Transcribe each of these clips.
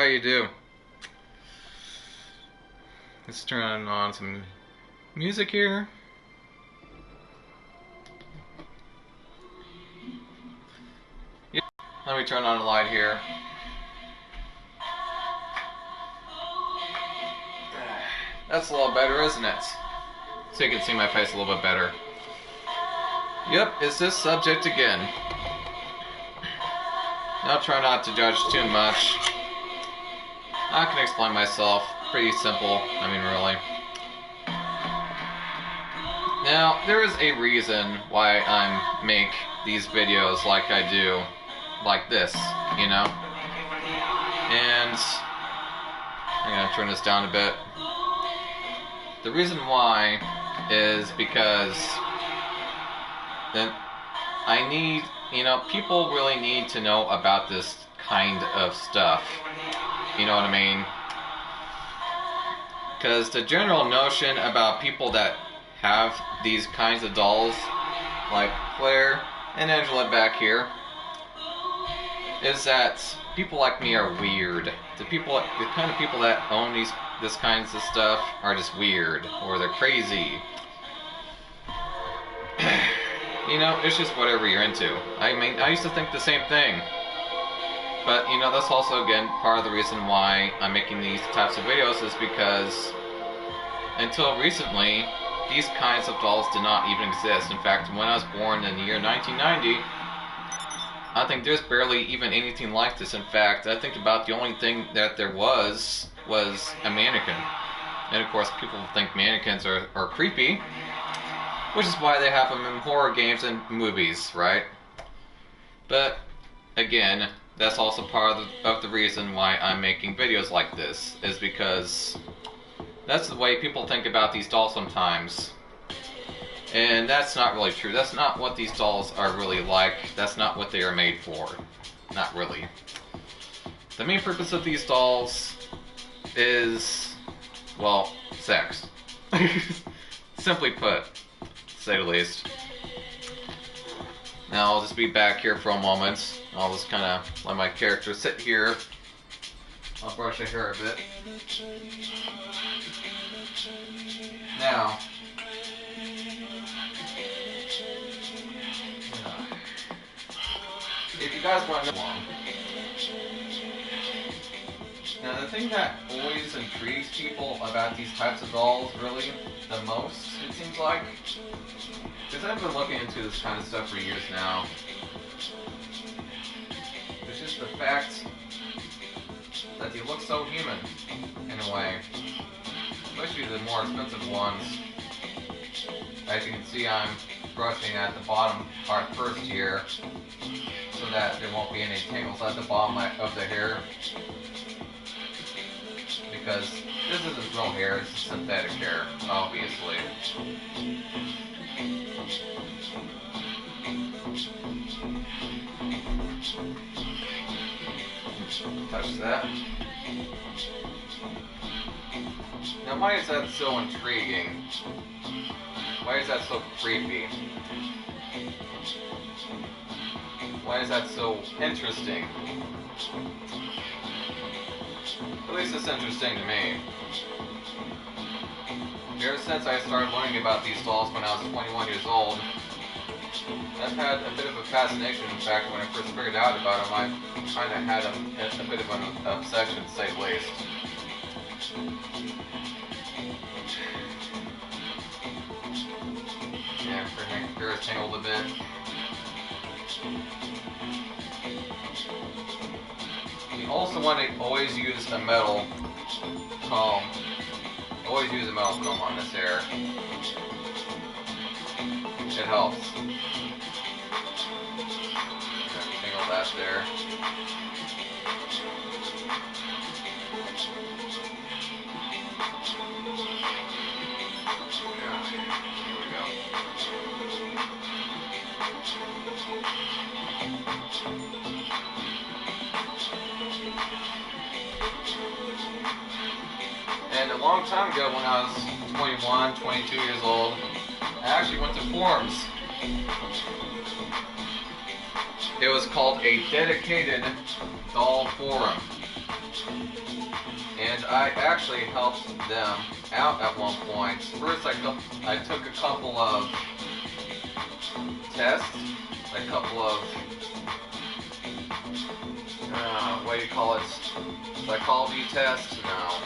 how you do? Let's turn on some music here. Yep. Let me turn on the light here. That's a little better, isn't it? So you can see my face a little bit better. Yep, it's this subject again. Now try not to judge too much. I can explain myself. Pretty simple. I mean, really. Now, there is a reason why I make these videos like I do. Like this, you know? And I'm gonna turn this down a bit. The reason why is because then I need, you know, people really need to know about this kind of stuff. You know what I mean? Because the general notion about people that have these kinds of dolls, like Claire and Angela back here, is that people like me are weird. The kind of people that own this kinds of stuff are just weird, or they're crazy. You know, it's just whatever you're into. I mean, I used to think the same thing. But, you know, that's also, again, part of the reason why I'm making these types of videos is because until recently, these kinds of dolls did not even exist. In fact, when I was born in the year 1990, I think there's barely even anything like this. In fact, I think about the only thing that there was a mannequin. And of course, people think mannequins are creepy, which is why they have them in horror games and movies, right? But, again, that's also part of the reason why I'm making videos like this, is because that's the way people think about these dolls sometimes. And that's not really true. That's not what these dolls are really like. That's not what they are made for. Not really. The main purpose of these dolls is, well, sex. Simply put, to say the least. Now I'll just be back here for a moment. I'll just kind of let my character sit here. I'll brush her hair a bit. Now, if you guys want to know, now the thing that always intrigues people about these types of dolls, really, the most, it seems like, because I've been looking into this kind of stuff for years now, it's just the fact that they look so human, in a way. Especially the more expensive ones. As you can see, I'm brushing at the bottom part first here, so that there won't be any tangles at the bottom of the hair. Because this isn't real hair, it's synthetic hair, obviously. Touch that. Now, why is that so intriguing? Why is that so creepy? Why is that so interesting? At least it's interesting to me. Ever since I started learning about these dolls when I was 21 years old, I've had a bit of a fascination. In fact, when I first figured out about them, I kind of had a bit of an obsession, to say the least. Yeah, her hair is tangled a bit. You also want to always use a metal comb. Always use a metal comb on this hair. It helps. Tangle that there. Here we go. And a long time ago, when I was 21, 22 years old, I actually went to forums. It was called a dedicated doll forum. And I actually helped them out at one point. First, I took a couple of tests, a couple of, what do you call it? Psychology tests? No.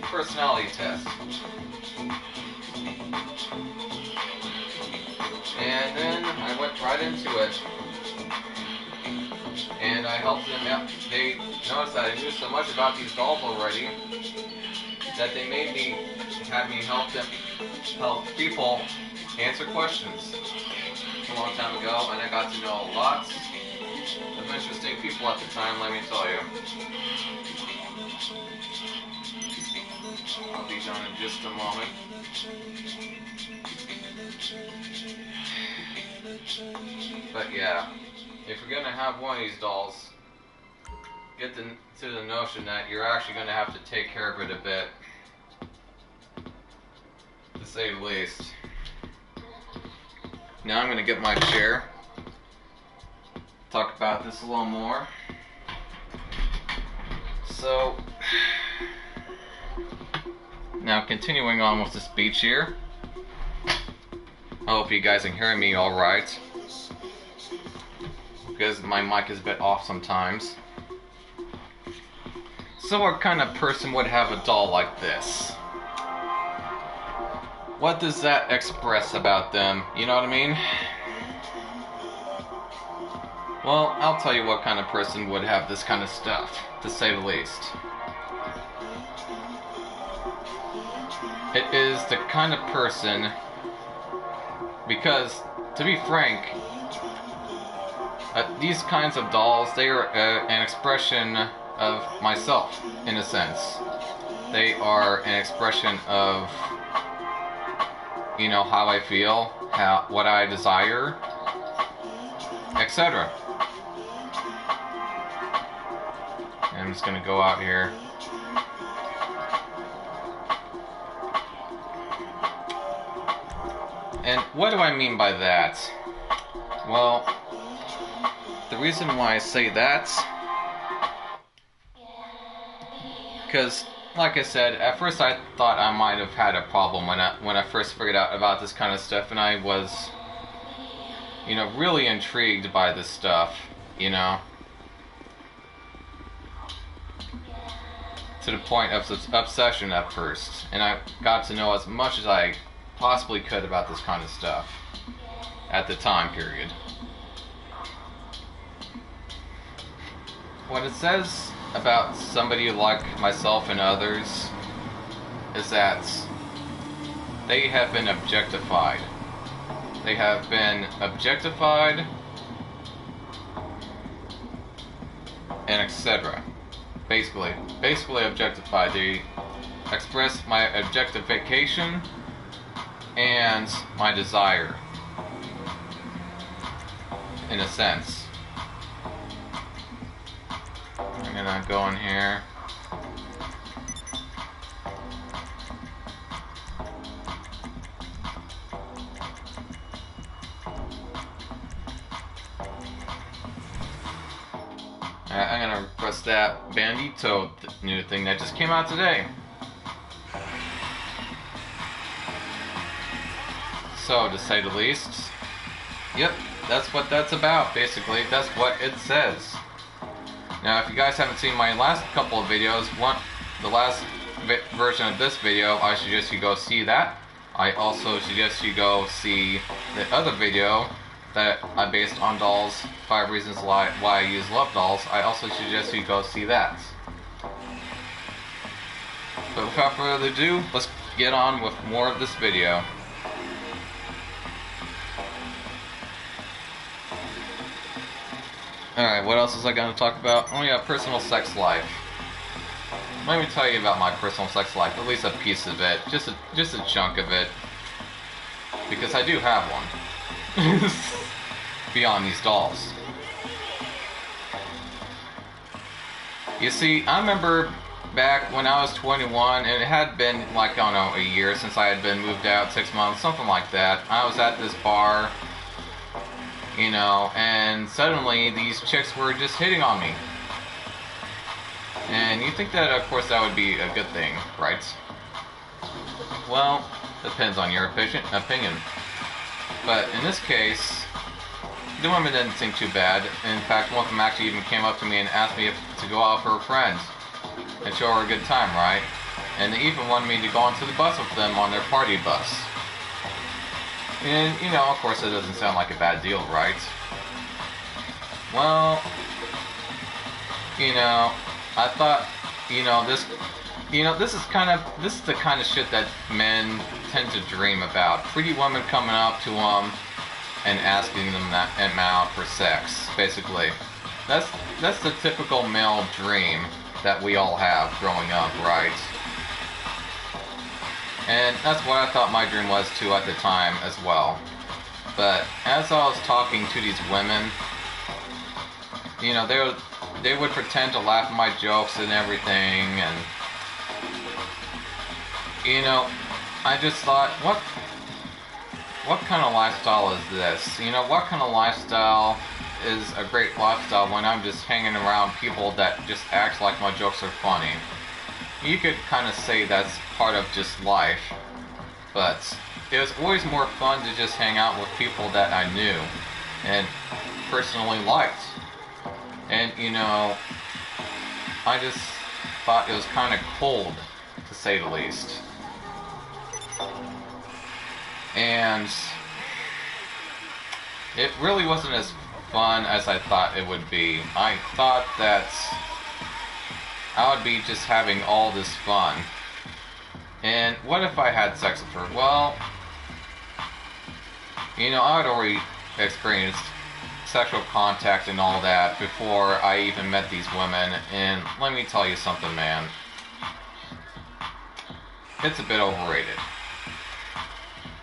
Personality tests. And then I went right into it. And I helped them out. They noticed that I knew so much about these dolls already that they had me help people answer questions a long time ago, and I got to know lots of interesting people at the time, let me tell you. I'll be done in just a moment. But yeah, if you're gonna have one of these dolls, get to the notion that you're actually gonna have to take care of it a bit, to say the least. Now I'm gonna get my chair, talk about this a little more. So, now continuing on with the speech here. I hope you guys can hear me alright, because my mic is a bit off sometimes. So what kind of person would have a doll like this? What does that express about them? You know what I mean? Well, I'll tell you what kind of person would have this kind of stuff, to say the least. It is the kind of person, because, to be frank, these kinds of dolls, they are an expression of myself, in a sense. They are an expression of, you know, how I feel, what I desire, etc. I'm just gonna go out here. And what do I mean by that? Well, the reason why I say that, because, like I said, at first I thought I might have had a problem when I first figured out about this kind of stuff, and I was, you know, really intrigued by this stuff, you know, to the point of obsession at first, and I got to know as much as I possibly could about this kind of stuff at the time period. What it says about somebody like myself and others is that they have been objectified. They have been objectified and etc. Basically objectified. They express my objectification and my desire, in a sense. I'm gonna go in here. I'm gonna press that Bandito new thing that just came out today. So, to say the least, yep, that's what that's about, basically. That's what it says. Now, if you guys haven't seen my last couple of videos, the last version of this video, I suggest you go see that. I also suggest you go see the other video that I based on dolls, 5 reasons why I use love dolls. I also suggest you go see that. But without further ado, let's get on with more of this video. Alright, what else was I going to talk about? Oh yeah, personal sex life. Let me tell you about my personal sex life, at least a piece of it, just a chunk of it, because I do have one. Beyond these dolls. You see, I remember back when I was 21, and it had been like, I don't know, a year since I had been moved out, 6 months, something like that. I was at this bar, you know, and suddenly these chicks were just hitting on me. And you think that, of course, that would be a good thing, right? Well, depends on your opinion. But in this case, the women didn't seem too bad. In fact, one of them actually even came up to me and asked me to go out with her friends and show her a good time, right? And they even wanted me to go onto the bus with them on their party bus. And, you know, of course it doesn't sound like a bad deal, right? Well, you know, I thought, this is the kind of shit that men tend to dream about. Pretty women coming up to them and asking them out for sex, basically. That's the typical male dream that we all have growing up, right? And that's what I thought my dream was too at the time as well. But as I was talking to these women, you know, they would pretend to laugh at my jokes and everything, and you know, I just thought, what kind of lifestyle is this? You know, what kind of lifestyle is a great lifestyle when I'm just hanging around people that just act like my jokes are funny? You could kind of say that's part of just life, but it was always more fun to just hang out with people that I knew and personally liked. And, you know, I just thought it was kind of cold, to say the least. And it really wasn't as fun as I thought it would be. I thought that I would be just having all this fun. And what if I had sex with her? Well, you know, I had already experienced sexual contact and all that before I even met these women, and let me tell you something, man. It's a bit overrated.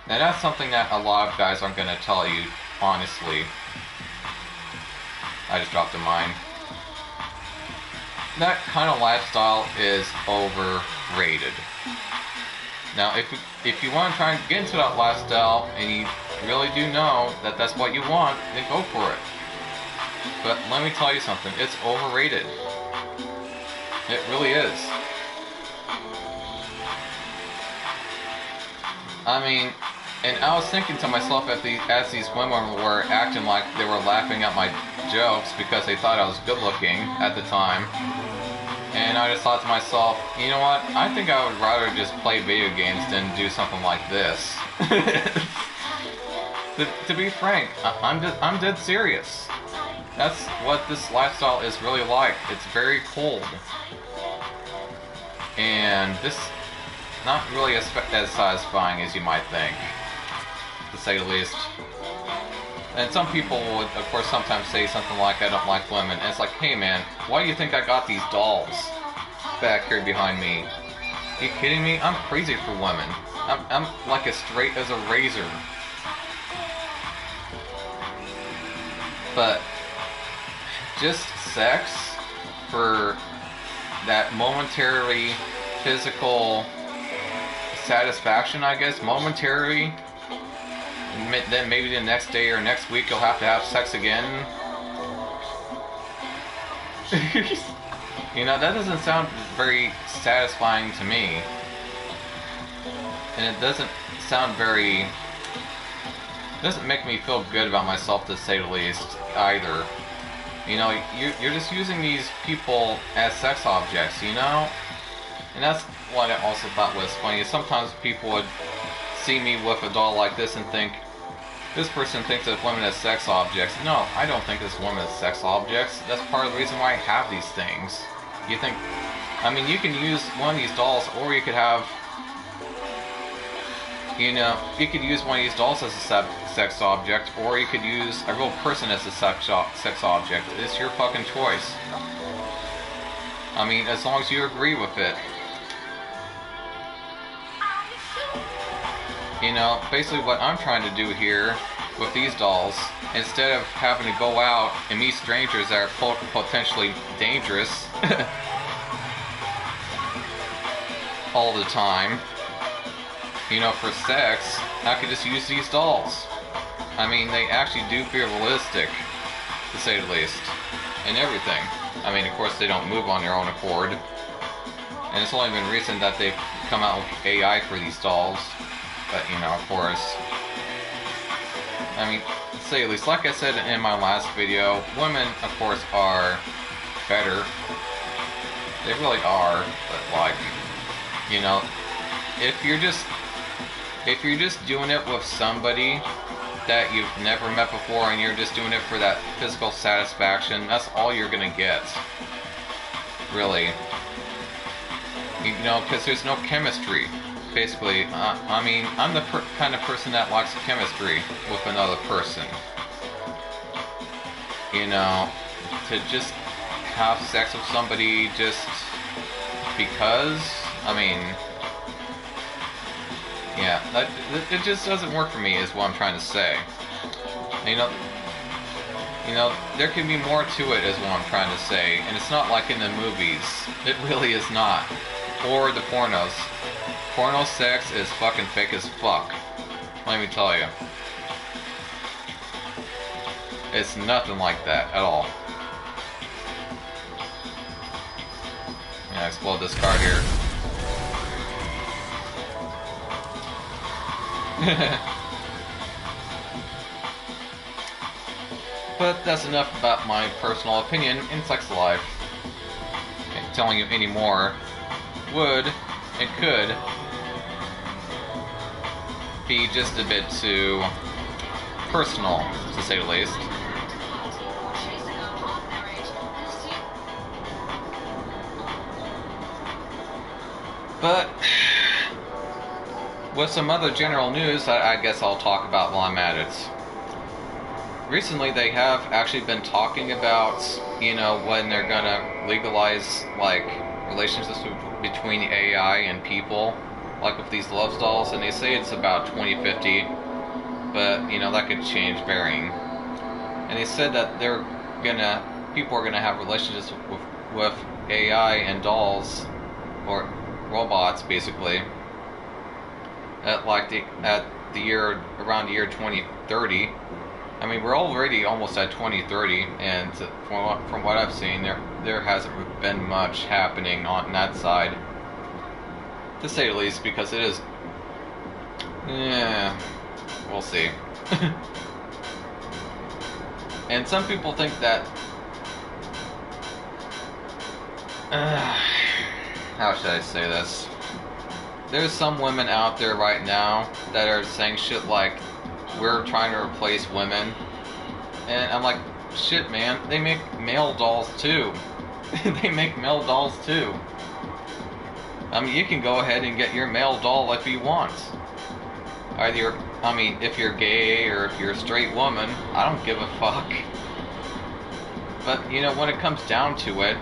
Now that's something that a lot of guys aren't going to tell you, honestly. I just dropped a mine. That kind of lifestyle is overrated. Now, if you want to try and get into that lifestyle, and you really do know that that's what you want, then go for it. But let me tell you something, it's overrated. It really is. I mean, and I was thinking to myself as these women were acting like they were laughing at my jokes because they thought I was good looking at the time. And I just thought to myself, you know what, I think I would rather just play video games than do something like this. to be frank, I'm dead serious. That's what this lifestyle is really like. It's very cold. And this not really as satisfying as you might think, to say the least. And some people would, of course, sometimes say something like, I don't like women. And it's like, hey man, why do you think I got these dolls back here behind me? Are you kidding me? I'm crazy for women. I'm like as straight as a razor. But just sex for that momentary physical satisfaction, I guess, momentary. Then maybe the next day or next week you'll have to have sex again. You know, that doesn't sound very satisfying to me. And it doesn't sound very... doesn't make me feel good about myself, to say the least, either. You know, you're just using these people as sex objects, you know? And that's what I also thought was funny. Sometimes people would see me with a doll like this and think, this person thinks of women as sex objects. No, I don't think this woman is sex objects. That's part of the reason why I have these things. You think, I mean, you can use one of these dolls, or you could have, you know, you could use one of these dolls as a sex object, or you could use a real person as a sex object. It's your fucking choice. I mean, as long as you agree with it. You know, basically what I'm trying to do here with these dolls, instead of having to go out and meet strangers that are potentially dangerous all the time, you know, for sex, I could just use these dolls. I mean, they actually do feel realistic, to say the least, and everything. I mean, of course, they don't move on their own accord. And it's only been recent that they've come out with AI for these dolls. But, you know, of course. I mean, to say at least, like I said in my last video, women, of course, are better. They really are. But, like, you know, if you're just doing it with somebody that you've never met before and you're just doing it for that physical satisfaction, that's all you're gonna get. Really. You know, because there's no chemistry. Basically, I mean, I'm the kind of person that likes chemistry with another person. You know, to just have sex with somebody just because, I mean, yeah, it just doesn't work for me, is what I'm trying to say. You know, there can be more to it, is what I'm trying to say, and it's not like in the movies. It really is not. Or the pornos. Porno sex is fucking fake as fuck. Let me tell you. It's nothing like that at all. Yeah, explode this card here. But that's enough about my personal opinion in sex life. Okay, telling you any more would and could be just a bit too personal, to say the least. But with some other general news, I guess I'll talk about while I'm at it. Recently, they have actually been talking about, you know, when they're gonna legalize, like, relationships between AI and people, like with these love dolls, and they say it's about 2050, but, you know, that could change varying. And they said that people are gonna have relationships with AI and dolls, or robots, basically, around the year 2030. I mean, we're already almost at 2030, and from what I've seen, there hasn't been much happening on that side, to say the least, because it is, yeah, we'll see. And some people think that, how should I say this? There's some women out there right now that are saying shit like, we're trying to replace women. And I'm like, shit, man, they make male dolls too. They make male dolls too. I mean, you can go ahead and get your male doll if you want. If you're gay or if you're a straight woman, I don't give a fuck. But, you know, when it comes down to it,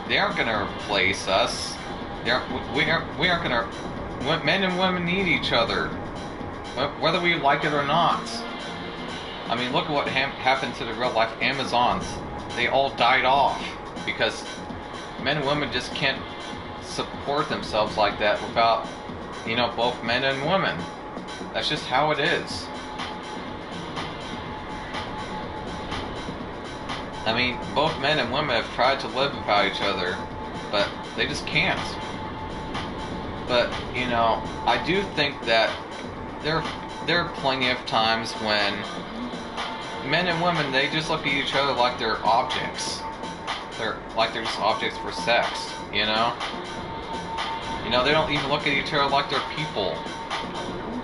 they aren't gonna replace us. We aren't gonna. Men and women need each other, whether we like it or not. I mean, look at what happened to the real life Amazons. They all died off because men and women just can't support themselves like that without, you know, both men and women. That's just how it is. I mean, both men and women have tried to live without each other, but they just can't. But, you know, I do think that there are plenty of times when men and women, they just look at each other like they're objects. They're just objects for sex, you know? You know, they don't even look at each other like they're people.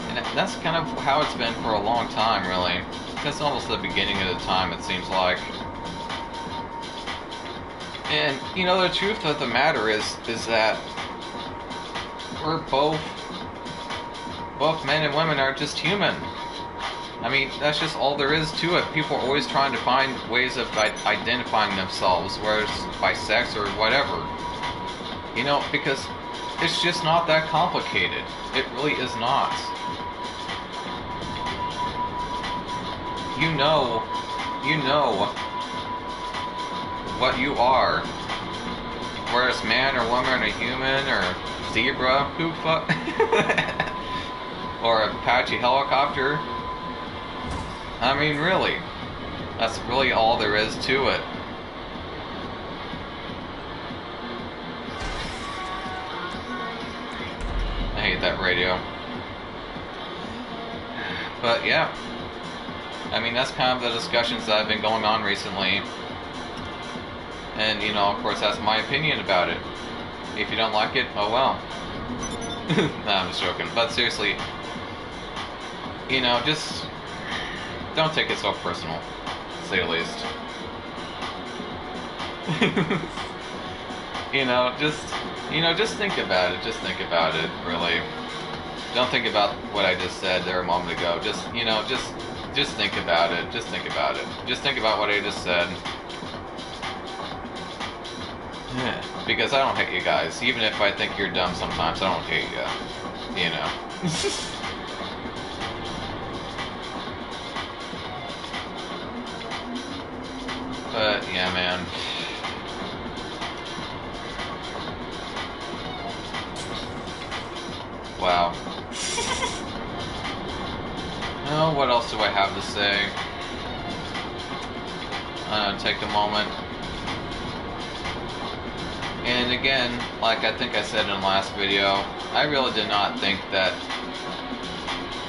And that's kind of how it's been for a long time, really. That's almost the beginning of the time, it seems like. And, you know, the truth of the matter is that we're both men and women are just human. I mean, that's just all there is to it. People are always trying to find ways of identifying themselves, whether it's by sex or whatever. You know, because it's just not that complicated. It really is not. You know what you are. Whether it's man or woman or human or zebra, who fuck, or Apache helicopter. I mean, really. That's really all there is to it. I hate that radio. But yeah, I mean, that's kind of the discussions that have been going on recently. And, you know, of course, that's my opinion about it. If you don't like it, oh well. Nah, I'm just joking. But seriously, you know, just don't take it so personal, to say the least. Just think about it. Just think about it, really. Don't think about what I just said there a moment ago. Just think about it. Just think about it. Just think about what I just said. Yeah, because I don't hate you guys. Even if I think you're dumb sometimes, I don't hate you. You know. But, yeah, man. Wow. Oh, what else do I have to say? Take a moment. And again, like I think I said in the last video, I really did not think that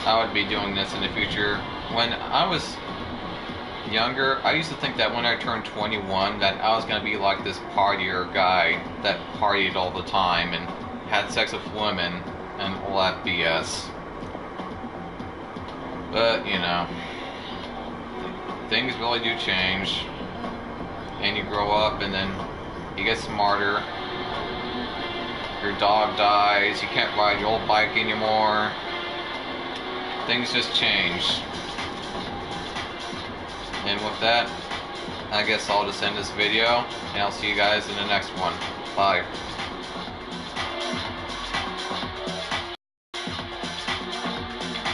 I would be doing this in the future. When I was younger, I used to think that when I turned 21 that I was going to be like this partier guy that partied all the time and had sex with women and all that BS. But, you know, things really do change. And you grow up and then you get smarter. Your dog dies, you can't ride your old bike anymore. Things just change. And with that, I guess I'll just end this video, and I'll see you guys in the next one. Bye.